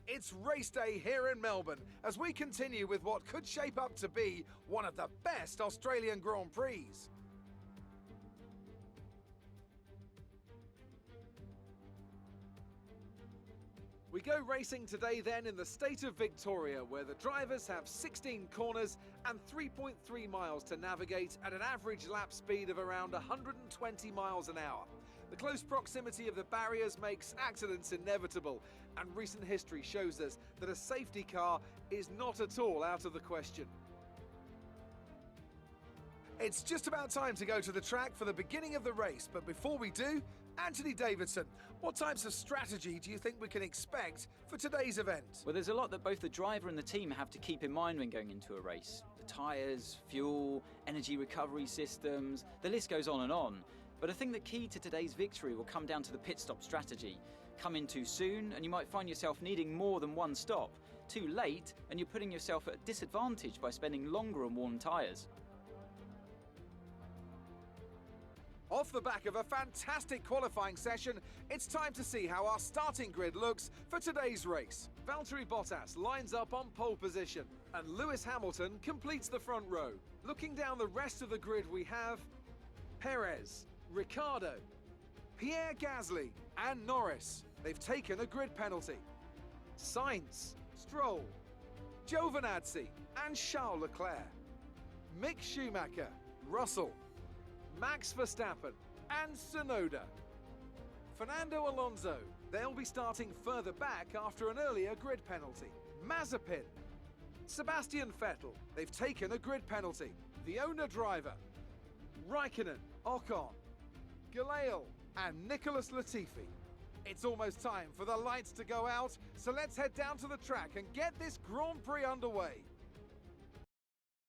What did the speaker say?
It's race day here in Melbourne as we continue with what could shape up to be one of the best Australian Grand Prix. We go racing today then in the state of Victoria, where the drivers have 16 corners and 3.3 miles to navigate at an average lap speed of around 120 miles an hour. The close proximity of the barriers makes accidents inevitable, and recent history shows us that a safety car is not at all out of the question. It's just about time to go to the track for the beginning of the race, but before we do, Anthony Davidson, what types of strategy do you think we can expect for today's event? Well, there's a lot that both the driver and the team have to keep in mind when going into a race. The tyres, fuel, energy recovery systems, the list goes on and on. But I think the key to today's victory will come down to the pit stop strategy. Come in too soon and you might find yourself needing more than one stop. Too late and you're putting yourself at a disadvantage by spending longer on worn tyres. Off the back of a fantastic qualifying session, it's time to see how our starting grid looks for today's race. Valtteri Bottas lines up on pole position, and Lewis Hamilton completes the front row. Looking down the rest of the grid, we have Perez, Ricciardo, Pierre Gasly and Norris. They've taken a grid penalty. Sainz, Stroll, Giovinazzi and Charles Leclerc. Mick Schumacher, Russell, Max Verstappen and Tsunoda. Fernando Alonso, they'll be starting further back after an earlier grid penalty. Mazepin, Sebastian Vettel, they've taken a grid penalty. The owner driver, Raikkonen, Ocon, Gelael and Nicholas Latifi. It's almost time for the lights to go out, so let's head down to the track and get this Grand Prix underway.